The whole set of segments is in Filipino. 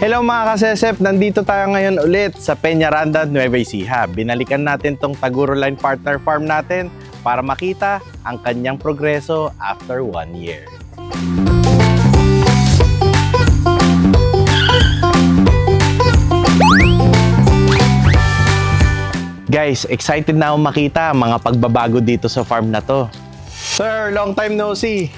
Hello mga kasesep, nandito tayo ngayon ulit sa Peñaranda, Nueva Ecija. Binalikan natin tong Taguro Line Partner Farm natin para makita ang kanyang progreso after 1 year. Guys, excited na akong makita ang mga pagbabago dito sa farm na to. Sir, long time no see.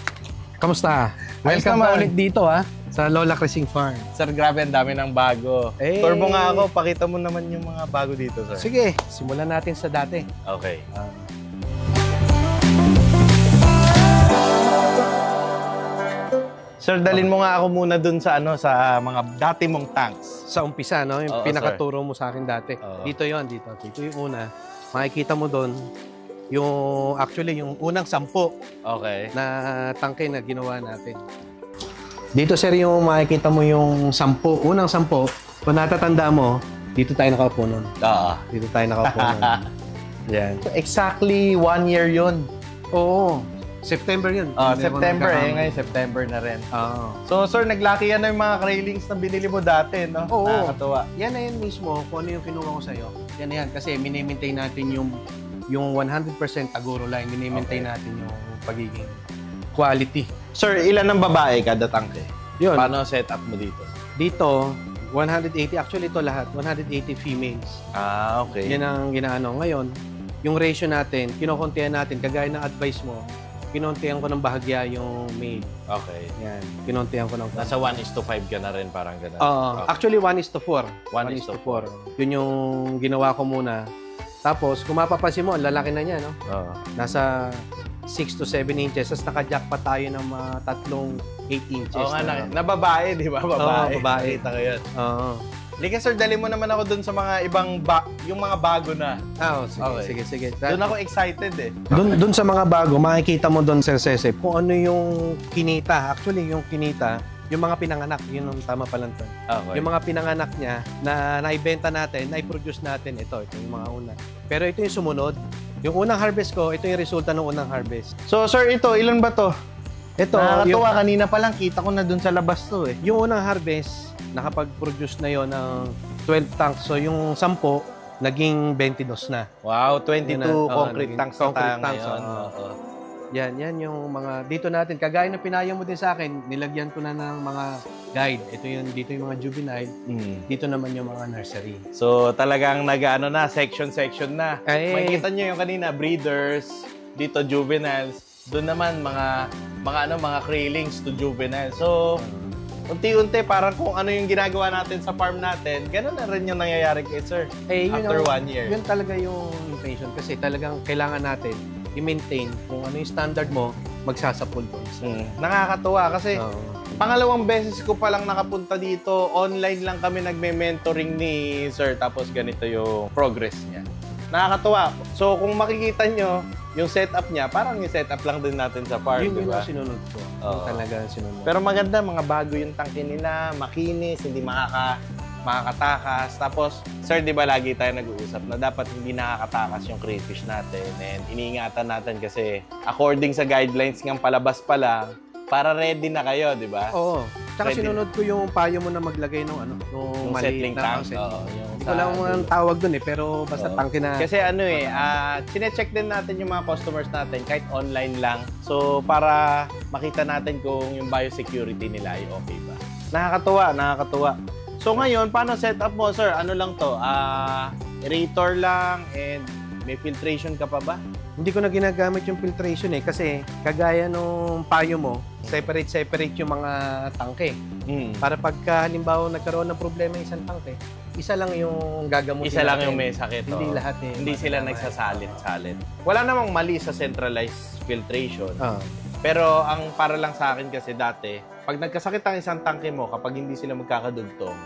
Kamusta? Welcome ka ulit dito sa Lola Crescing Farm. Sir, grabe ang dami ng bago. Tour mo nga ako, pakita mo naman yung mga bago dito, sir. Sige, simulan natin sa dati. Okay. Sir, dalhin mo nga ako muna dun sa sa mga dati mong tanks. Sa umpisa, no? Yung pinakaturo mo sa akin dati. Dito yon, dito. Dito yung una. Makikita mo doon yung yung unang 10 na tangke na ginawa natin. Dito, sir, yung makikita mo yung 10, unang 10. Kung natatanda mo, dito tayo nakaupo nun. Dito tayo nakaupo nun. Yan. Exactly 1 year yun. Oo. September yun. September ngayon September na rin. So, sir, naglaki yan na yung mga railings na binili mo dati, no? Oo. Nakakatuwa. Yan na yun mismo kung ano yung kinuha ko sa'yo. Yan na yan. Kasi mini-maintain natin yung 100% Taguro line. Mini-maintain natin yung pagiging quality. Sir, ilan ang babae kada tangke? Yun. Paano setup mo dito? Dito, 180. Actually, ito lahat. 180 females. Okay. Yan ang ginaano. Ngayon, yung ratio natin, kinukuntihan natin, kagaya ng advice mo, kinuntihan ko ng bahagya yung male. Okay. Yan. Kinuntihan ko ng... Nasa 1:5 ka na rin, parang gano'n. Actually, 1:4. 1:4. Yun yung ginawa ko muna. Tapos, kung mapapansin mo, ang lalaki na niya, no? Nasa 6 to 7 inches. Tapos naka-jackpot tayo ng mga tatlong 8 inches. Na babae, di ba? Babae. Babae. Kita ko yun. Lika, sir, dali mo naman ako dun sa mga ibang, yung mga bago na. Sige. Doon ako excited eh. Doon sa mga bago, makikita mo doon, Sir Cesep, kung ano yung kinita. Actually, yung kinita, yung mga pinanganak, yun ang tama palang to. Yung mga pinanganak niya na naibenta natin, na-produce natin, ito yung mga una. Pero ito yung sumunod. Yung unang harvest ko, ito yung resulta ng unang harvest. So, sir, ito, ilan ba to? Ito, nakakatuwa, kanina pa lang, kita ko na dun sa labas to eh. Yung unang harvest, nakapag-produce na yon ng 12 tanks. So, yung 10, naging 22 na. Wow, 22 concrete tanks na tayo ngayon. Yan yung mga, dito natin, kagaya ng pinayo mo din sa akin, nilagyan ko na ng mga guide. Dito yung mga juvenile, dito naman yung mga nursery. So, talagang nag-ano na, section na. Makikita nyo yung kanina, breeders, dito juveniles, doon naman mga crailings to juvenile. So, unti-unti, parang kung ano yung ginagawa natin sa farm natin, gano'n na rin yung nangyayari kay sir after 1 year. Yun talaga yung intention kasi talagang kailangan natin i-maintain kung ano yung standard mo, magsasapul doon. Nakakatuwa kasi pangalawang beses ko palang nakapunta dito, online lang kami nagme-mentoring ni sir, tapos ganito yung progress niya. Nakakatuwa. So kung makikita nyo, yung setup niya, parang yung setup lang din natin sa farm, yun diba? Yung sinunod ko. Yung talaga sinunod. Pero maganda, mga bago yung tangke nila, makinis, hindi makakatakas. Tapos, sir, di ba lagi tayo nag-uusap na dapat hindi nakakatakas yung crayfish natin and iniingatan natin kasi according sa guidelines ng palabas pa lang, para ready na kayo, di ba? Oo. Tsaka sinunod ko yung payo mo na maglagay ng yung settling tank. Hindi ko lang ang tawag dun pero basta tangke na. Kasi sinecheck din natin yung mga customers natin kahit online lang. So, para makita natin kung yung biosecurity nila ay okay ba. Nakakatuwa. So, ngayon, paano setup mo, sir? Ano lang to? Aerator lang and may filtration ka pa ba? Hindi ko na ginagamit yung filtration kasi kagaya nung payo mo, separate yung mga tangke. Para pagka halimbawa nagkaroon ng problema yung isang tangke, isa lang yung gagamutin. Isa lang yung may sakit. Hindi lahat Hindi sila nagsasalit-salit. Wala namang mali sa centralized filtration. Pero ang para lang sa akin kasi dati, pag nagkasakit ang isang tangke mo, kapag hindi sila magkakadugtong,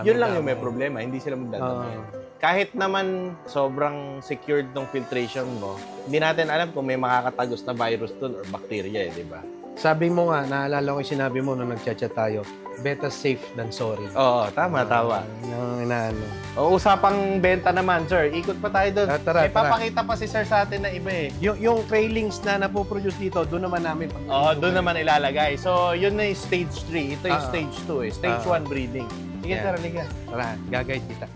yun lang yung may problema, hindi sila magdadami. Kahit naman sobrang secured ng filtration mo, hindi natin alam kung may makakatagos na virus dun or bacteria, di ba? Sabi mo nga, naalala ko yung sinabi mo nung nag-chat tayo, better safe than sorry. Oo, tama. Usapang benta naman, sir. Ikot pa tayo doon. Tara. Papakita pa si sir sa atin na iba eh. Yung trailings na napoproduce dito, doon naman namin. Doon naman ilalagay. So, yun na yung stage 3. Ito yung stage 2 eh. Stage 1 breeding. Sige, sir, halika. Tara, gagayad kita.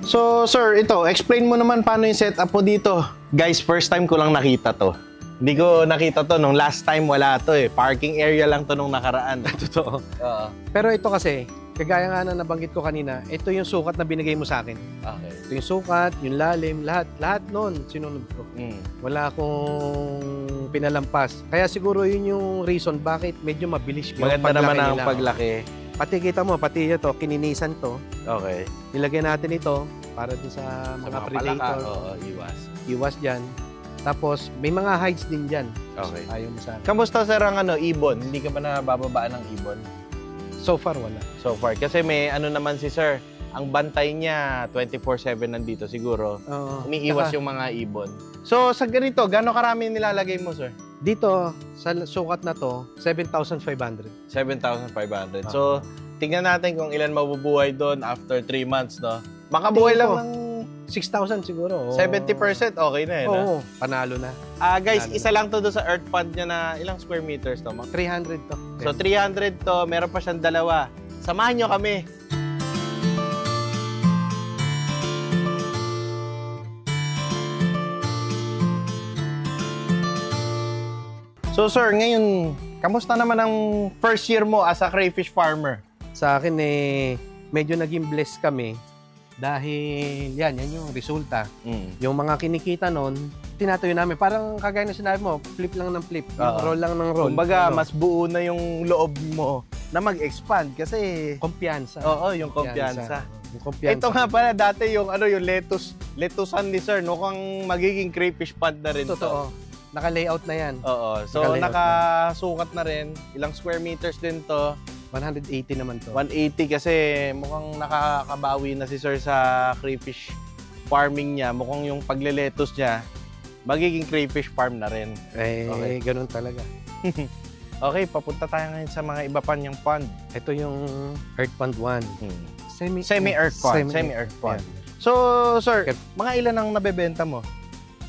So, sir, ito, explain mo naman paano yung setup mo dito. Guys, first time ko lang nakita to. Hindi ko nakita to. Nung last time, wala to eh. Parking area lang to nung nakaraan. Totoo. Pero ito kasi, kagaya nga na nabanggit ko kanina, ito yung sukat na binigay mo sa akin. Okay. Ito yung sukat, yung lalim, lahat nun sinunod ko. Wala akong pinalampas. Kaya siguro yun yung reason bakit medyo mabilis yung maganda naman ang paglaki. Pati kita mo, pati ito, kininisan to. Okay. Nilagyan natin ito para din sa mga predator. Oo, iwas. Iwas dyan. Tapos, may mga hides din dyan. Okay. Ayaw mo sa akin. Kamusta, sir, ang ibon? Hindi ka ba nabababaan ng ibon? So far, wala. So far. Kasi may naman si sir, ang bantay niya 24/7 nandito siguro. Umiiwas yung mga ibon. So, sa ganito, gano'ng karami nilalagay mo, sir? Dito, sa sukat na to, 7,500. 7,500. So, tingnan natin kung ilan mabubuhay doon after 3 months, no? Makabuhay lang ng 6,000 siguro. 70%, okay na eh. Oo, panalo na. Guys, isa lang to doon sa earth pond niya na ilang square meters to? 300 to. So, 300 to. Meron pa siyang dalawa. Samahan nyo kami. So, sir, ngayon, kamusta naman ang first year mo as a crayfish farmer? Sa akin medyo naging blessed kami dahil yan yung resulta. Yung mga kinikita nun, tinatayo namin. Parang kagaya na sinabi mo, flip lang ng flip. Roll lang ng roll. Kumbaga, mas buo na yung loob mo na mag-expand kasi... Kumpiyansa. Oo, yung kumpiyansa. Ito nga pala, dati yung lettucean ni sir, no? Kung magiging crayfish pond na rin. Totoo. Naka-layout na yan. Oo. So, nakasukat na rin. Ilang square meters din to? 180 naman to. 180 kasi mukhang nakakabawi na si sir sa crayfish farming niya. Mukhang yung pagle-lettuce niya, magiging crayfish farm na rin. Okay. Ganun talaga. Okay, papunta tayo ngayon sa mga iba pa niyang pond. Ito yung Earth Pond 1. Semi-earth pond. Semi-earth pond. So, sir, mga ilan ang nabebenta mo?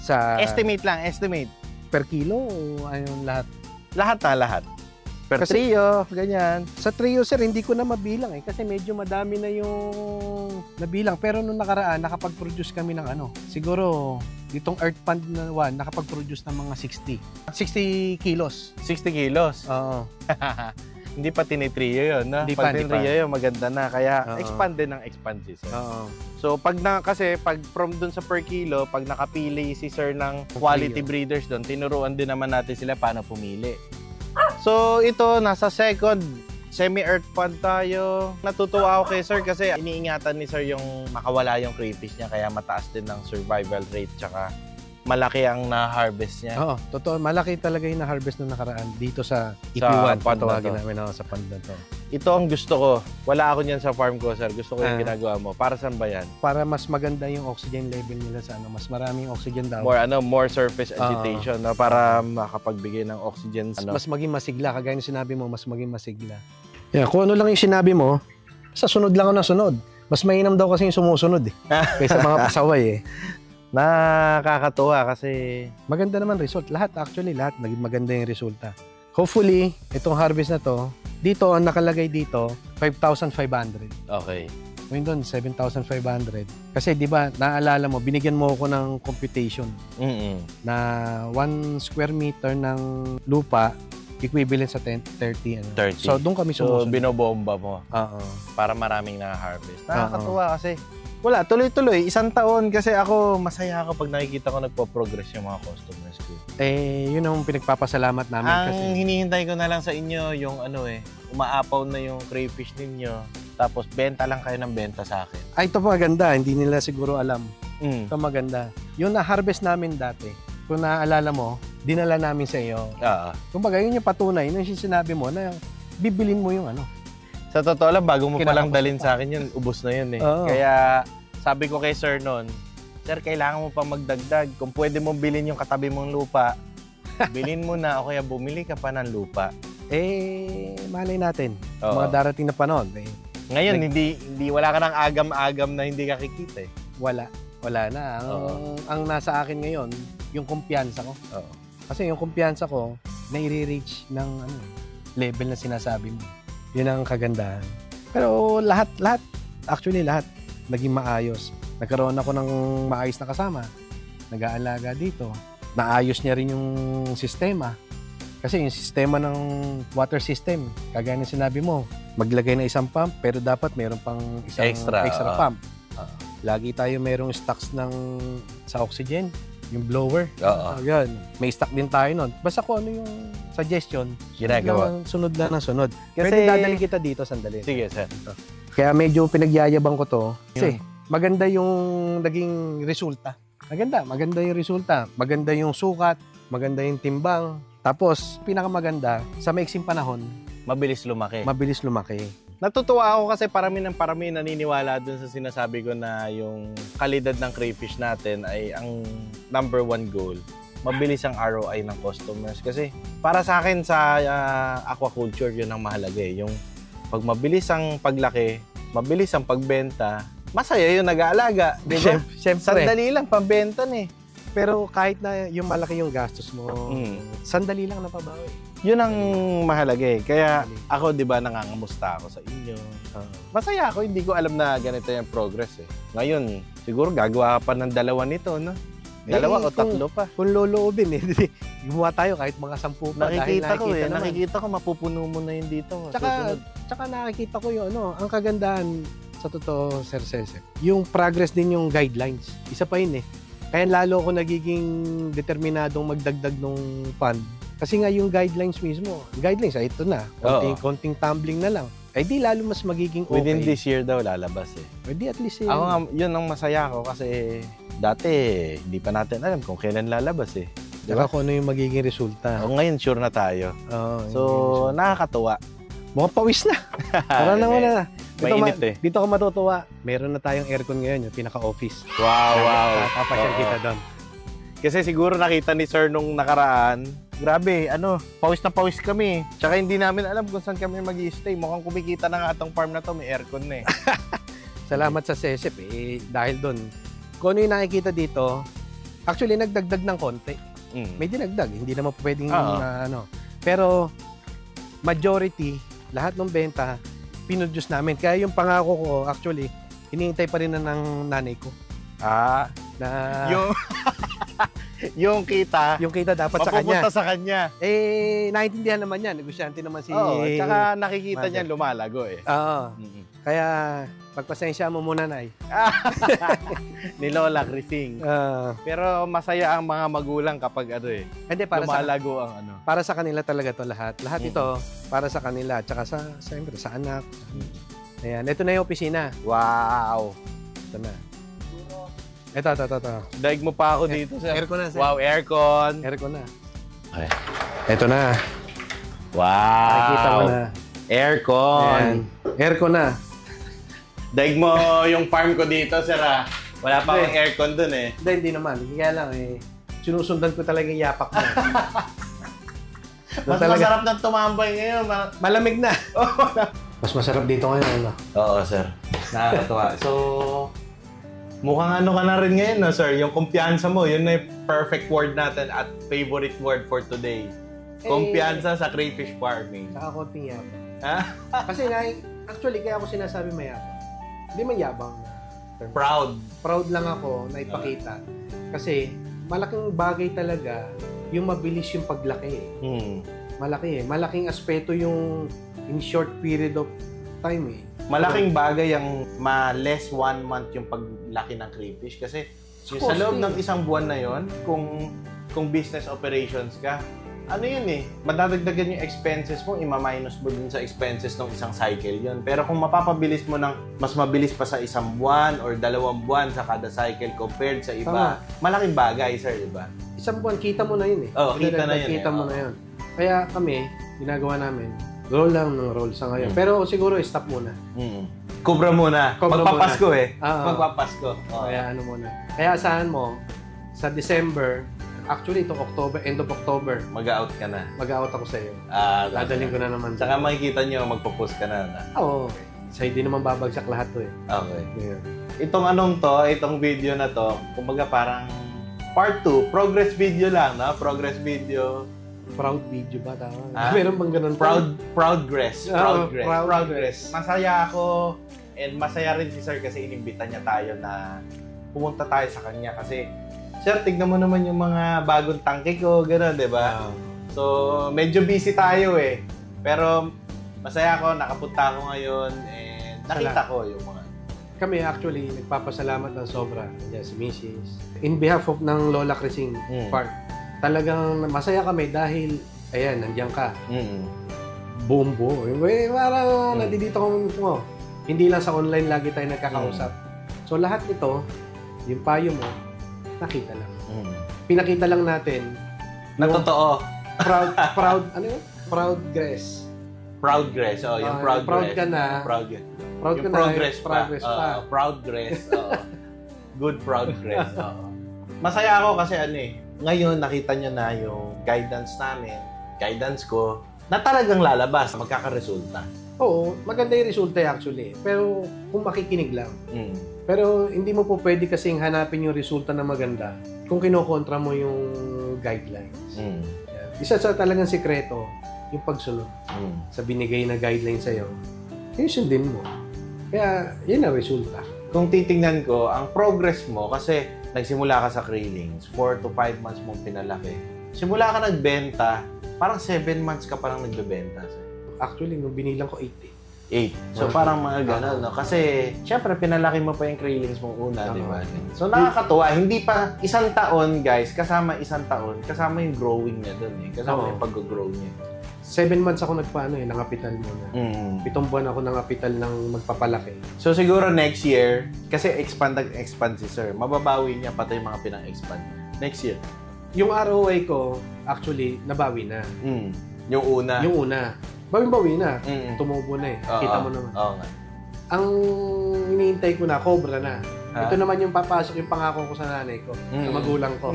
Sa estimate lang, estimate. Per kilo o ayun lahat? Lahat. Per trio, ganyan. Sa trio, sir, hindi ko na mabilang kasi medyo madami na yung nabilang. Pero nung nakaraan, nakapag-produce kami ng siguro, ditong Earth Pond na 1, nakapag-produce ng mga 60 kilos. 60 kilos? Oo. Hindi pa tinitrio yun, no? Pag tinitrio yun, maganda na. Kaya expand din ng expand si sir. So, kasi from dun sa per kilo, pag nakapili si sir ng quality breeders dun, tinuruan din naman natin sila paano pumili. So, ito, nasa second semi-earth pond tayo. Natutuwa ako kay sir kasi iniingatan ni sir yung makawala yung crayfish niya, kaya mataas din ng survival rate, tsaka malaki ang na-harvest niya. Oo, totoo. Malaki talaga yung na-harvest na nakaraan dito sa EP1. Patawagin namin sa pond na to. Ito ang gusto ko. Wala ako niyan sa farm ko, sir. Gusto ko yung ginagawa mo. Para saan ba yan? Para mas maganda yung oxygen level nila sa mas maraming oxygen daw. More surface agitation, no? Para makapagbigay ng oxygen. Mas maging masigla. Kagaya ng sinabi mo, mas maging masigla. Yeah, kung ano lang yung sinabi mo, sa sunod lang ako na sunod. Mas mainam daw kasi yung sumusunod kaysa mga pasaway Nakakatuwa kasi maganda naman result. Lahat naging maganda yung resulta. Hopefully, itong harvest na to, dito ang nakalagay dito, 5,500. Okay. Ngayon doon, 7,500. Kasi di ba, naaalala mo, binigyan mo ako ng computation na 1 square meter ng lupa equivalent sa 30. So, doon kami sumusunod. So, binobomba mo. Para maraming na-harvest. Nakakatuwa kasi wala, tuloy-tuloy. 1 taon kasi ako, masaya ako pag nakikita ko nagpo-progress yung mga customers ko. Yun ang pinagpapasalamat namin kasi. Ang hinihintay ko na lang sa inyo, yung umaapaw na yung crayfish ninyo, tapos benta lang kayo ng benta sa akin. Ito maganda. Hindi nila siguro alam. Ito maganda. Yung na-harvest namin dati, kung naaalala mo, dinala namin sa iyo. Kumbaga, yun yung patunay, yung sinabi mo na bibilin mo yung Sa totoo lang, bago mo palang dalhin sa akin yun, ubos na yun Kaya sabi ko kay sir noon, sir, kailangan mo pa magdagdag. Kung pwede mong bilhin yung katabi mong lupa, bilhin mo na o kaya bumili ka pa ng lupa. Malay natin. Mga darating na panahon. Ngayon, hindi wala ka ng agam-agam na hindi ka kikita Wala. Wala na. Ang nasa akin ngayon, yung kumpiyansa ko. Kasi yung kumpiyansa ko, nai-reach ng level na sinasabi mo. Yun ang kagandahan. Pero lahat, actually lahat, naging maayos. Nagkaroon ako ng maayos na kasama. Nag-aalaga dito. Naayos niya rin yung sistema. Kasi yung sistema ng water system, kagaya ng sinabi mo, maglagay na isang pump, pero dapat meron pang isang extra pump. Lagi tayo merong stocks sa oxygen, yung blower. Yan. May stock din tayo nun. Basta kung ano yung suggestion, ginagawa. Sunod lang ng sunod. Kasi dadali kita dito, sandali. Sige, sir. Kaya medyo pinagyayabang ko to. Kasi maganda yung naging resulta. Maganda yung resulta. Maganda yung sukat, maganda yung timbang. Tapos, pinakamaganda, sa maiksing panahon, mabilis lumaki. Natutuwa ako kasi parami naniniwala dun sa sinasabi ko na yung kalidad ng crayfish natin ay ang number 1 goal. Mabilis ang ROI ng customers. Kasi para sa akin sa aquaculture, yun ang mahalaga eh. Yung pag mabilis ang paglaki, mabilis ang pagbenta, masaya yung nag-aalaga. Diba? Siyempre. Sandali lang, pambenta eh. Pero kahit na yung malaki yung gastos mo, sandali lang napabawi. Yun ang mahalaga eh. Kaya ako, di ba, nangangamusta ako sa inyo. Masaya ako, hindi ko alam na ganito yung progress eh. Ngayon, siguro gagawa ka pa ng 2 nito, no? 2 o 3 pa. Kung loloobin eh, gumawa tayo kahit mga 10 pa. Nakikita ko, mapupuno mo na yun dito. Tsaka nakikita ko yung ang kagandahan sa totoo, Sir Cesar. Yung progress din yung guidelines. Isa pa yun eh. Kaya lalo ako nagiging determinadong magdagdag ng fund. Kasi nga yung guidelines mismo, ito na. Konting tumbling na lang. Ay di lalo mas magiging okay. Within this year daw lalabas eh. Ay di at least eh. Ako nga, yun ang masaya ko kasi dati hindi pa natin alam kung kailan lalabas eh. Diba? Kung ano yung magiging resulta. Ngayon sure na tayo. So nakakatuwa. Mukhang pawis na. Tara na muna na. Mainit eh. Dito ako matutuwa. Meron na tayong aircon ngayon, yung pinaka-office. Wow. Papasyal kita doon. Kasi siguro nakita ni Sir nung nakaraan, grabe, pawis na pawis kami. Tsaka hindi namin alam kung saan kami mag-i-stay. Mukhang kumikita na nga itong farm na to, may aircon na eh. Salamat sa SESEP eh, dahil doon. Kung ano yung nakikita dito, actually nagdagdag ng konti. May dinagdag, hindi naman pwedeng Pero majority, lahat ng benta, pinudyos namin. Kaya yung pangako ko, actually, hinihintay pa rin na ng nanay ko. Yung kita dapat sa kanya. Mapupunta sa kanya. Naintindihan naman yan. Negosyante naman si... tsaka nakikita niya lumalago eh. Kaya, pagpasensya mo muna, Nay. Ni Lola Grising. Pero masaya ang mga magulang kapag Hindi, para lumalago ang Para sa kanila talaga to lahat. Lahat ito, para sa kanila. Tsaka siyempre, sa anak. Ayan, ito na yung opisina. Wow! Ito na. Ito. Daig mo pa ako dito, sir. Aircon na, sir. Wow, aircon. Aircon na. Okay. Ito na. Wow! Nakikita mo na. Aircon. Ayan. Aircon na. Daig mo yung farm ko dito, sir. Wala pa akong aircon dun eh. Hindi naman. Kaya lang sinusundan ko talaga yung yapak mo. Mas masarap na tumambay ngayon. Malamig na. Mas masarap dito ngayon. Oo, sir. Nakakatuwa. So, mukhang ka na rin ngayon, no, sir? Yung kumpiyansa mo, yun na yung perfect word natin at favorite word for today. Kumpiyansa sa crayfish farming. Saka konting yabang. Kasi actually, kaya ako sinasabi mayabang. Hindi man yabang. Proud. Proud lang ako na ipakita. Kasi malaking bagay talaga yung mabilis yung paglaki. Malaki eh. Malaking aspeto yung in short period of time eh. Malaking bagay ang less 1 month yung paglaki ng crayfish kasi yung sa loob ng isang buwan na yon, kung business operations ka, madadagdagan yung expenses mo, ima-minus mo dun sa expenses ng isang cycle yon. Pero kung mapapabilis mo ng mas mabilis pa sa 1 buwan or 2 buwan sa kada cycle compared sa iba, malaking bagay, sir, di ba? 1 buwan, kita mo na yun eh. Kita na yun. Kita mo na yun. Kaya kami, ginagawa namin, roll lang ng roll sa ngayon. Pero siguro, stop muna. Kubra muna. Magpapasko muna. Magpapasko. Kaya muna. Kaya asahan mo, sa December, actually, itong October, end of October, mag-out ka na. Mag-out ako sa iyo. Dadalhin ko na naman. Saka makikita nyo, magpo-post ka na. Oo. Sa hindi naman babagsak lahat to eh. Okay. Yeah. itong video na to, kumbaga parang part 2, progress video lang, no? Progress video. Proud video ba tama? Meron bang ganun? Progress. Masaya ako and masaya rin si Sir kasi inimbita niya tayo na pumunta tayo sa kanya kasi Sir, tignan mo naman yung mga bagong tangke ko, gano'n, di ba? So, medyo busy tayo eh. Pero masaya ako, nakapunta ako ngayon and nakita ko yung mga... Kami actually, nagpapasalamat ng sobra. Yan, si Mrs. In behalf of ng Lola Crising Park, talagang masaya kami dahil, ayan, nandiyan ka. Buong buo. Parang nandito mo. Hindi lang sa online lagi tayo nagkakausap. So, lahat ito, yung payo mo, nakita lang. Pinakita lang natin na totoo. Progress. Progress. Oh, yung progress. Proud ka na. Proud ka na. Progress pa. Progress. Good progress. Masaya ako kasi ngayon nakita niyo na yung guidance namin, guidance ko, na talagang lalabas, magkakaresulta. Oo, maganda yung resulta actually. Pero kung makikinig lang. Pero hindi mo po pwede kasing hanapin yung resulta na maganda kung kinokontra mo yung guidelines. Isa sa talagang sikreto, yung pagsunod sa binigay na guidelines sa'yo. Yung sundin mo. Kaya, yun ang resulta. Kung titingnan ko, ang progress mo, kasi nagsimula ka sa Krillings, 4 to 5 months mong pinalaki. Simula ka nagbenta, parang 7 months ka parang nagbebenta. Actually, nung binilang ko 8. 8. So, parang mga gano'n, no? Kasi, syempre, pinalaki mo pa yung Krillings mo una, di ba? So, nakakatuwa. Hindi pa isang taon, guys, kasama isang taon, kasama yung growing niya doon, eh. Kasama yung pag-grow niya. 7 months ako nangapital muna. 7 buwan ako nangapital ng magpapalaki. So, siguro next year, kasi expand si Sir, mababawi niya pati yung mga pinang-expand. Next year. Yung ROI ko, actually, nabawi na. Yung una. Bawi na. Tumubo na eh. Kita mo naman. Ang hinihintay ko na, cobra na. Ito naman yung papasok yung pangako ko sa nanay ko, sa magulang ko.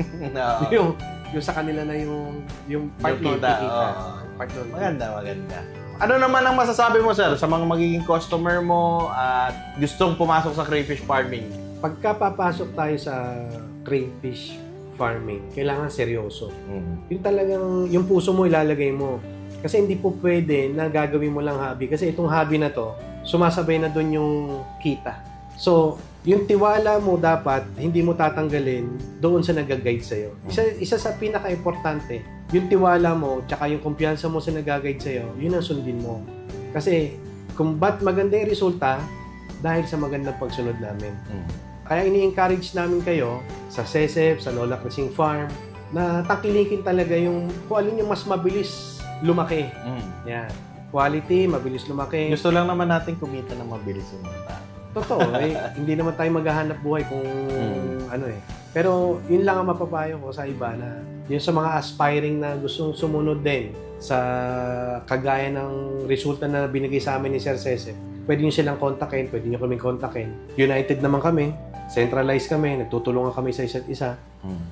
yung sa kanila na yung part yung kita. Maganda. Ano naman ang masasabi mo, Sir, sa mga magiging customer mo at gustong pumasok sa crayfish farming? Pagka papasok tayo sa crayfish farming, kailangan seryoso. Yung talagang, yung puso mo ilalagay mo. Kasi hindi po pwede na gagawin mo lang hobby. Kasi itong hobby na to, sumasabay na doon yung kita. So, yung tiwala mo dapat, hindi mo tatanggalin doon sa nag-guide sa'yo. Isa sa pinaka-importante, yung tiwala mo, tsaka yung kumpiyansa mo sa nag-guide sa'yo, yun ang sundin mo. Kasi, kung ba't maganda yung resulta, dahil sa magandang pagsunod namin. Kaya ini-encourage namin kayo sa SESEP, sa Lola Crising Farm, na tangkilikin talaga yung kung alin yung mas mabilis lumaki. Yan. Quality, mabilis lumaki. Gusto lang naman natin kumita ng mabilis yung mga tao. Totoo. Hindi naman tayo maghahanap buhay kung Pero yun lang ang mapapayo ko sa iba na yun sa mga aspiring na gustong sumunod din sa kagaya ng resulta na binigay sa amin ni Sir Sese. Pwede nyo silang kontakin, pwede nyo kaming kontakin. United naman kami, centralized kami, nagtutulungan kami sa isa't isa.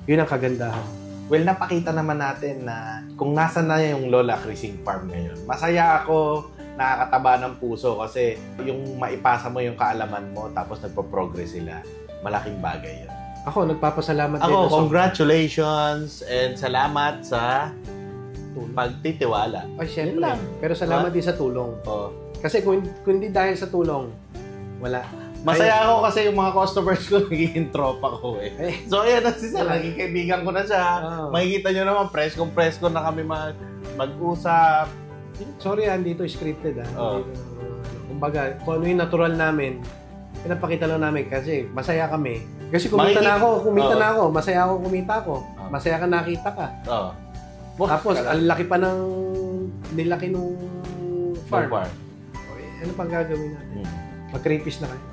Yun ang kagandahan. Well, napakita naman natin na kung nasa na yung Lola Crising Farm ngayon. Masaya ako, nakakataba ng puso kasi yung maipasa mo yung kaalaman mo tapos nagpo-progress sila. Malaking bagay yun. Ako, nagpapasalamat din. Ako, congratulations and salamat sa pagtitiwala. Ay, syempre. Pero salamat din sa tulong. Kasi kung hindi dahil sa tulong, wala. Masaya ako kasi yung mga customers ko nagiging tropa ko eh. So, ayan na siya. Naging kaibigan ko na siya. Makikita nyo naman, presko na kami mag-usap. Sorry, dito scripted Kumbaga, kung ano yung natural namin, pinapakita lang namin kasi masaya kami. Kasi kumita na ako. Masaya ako, kumita ako. Masaya ka, nakita ka. Tapos, ang laki pa ng nilaki nung farm. Ano pang gagawin natin? Mag-crayfish na kayo.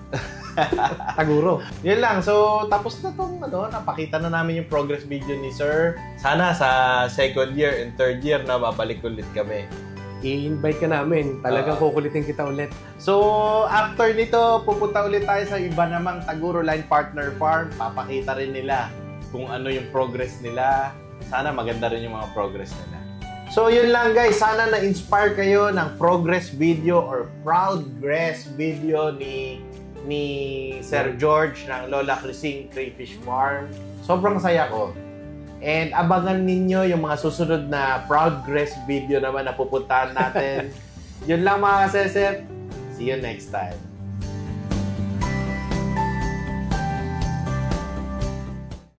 Taguro. Yun lang. So, tapos na itong napakita na namin yung progress video ni Sir. Sana sa second year and third year na babalik ulit kami. I-invite ka namin. Talagang kukulitin kita ulit. So, after nito, pupunta ulit tayo sa iba namang Taguro Line Partner Farm. Papakita rin nila kung ano yung progress nila. Sana maganda rin yung mga progress nila. So, yun lang guys. Sana na-inspire kayo ng progress video or progress video ni ni Sir George ng Lola Crising Crayfish Farm. Sobrang saya ko. And abangan ninyo yung mga susunod na progress video naman na pupuntahan natin. Yun lang mga kasesep. See you next time.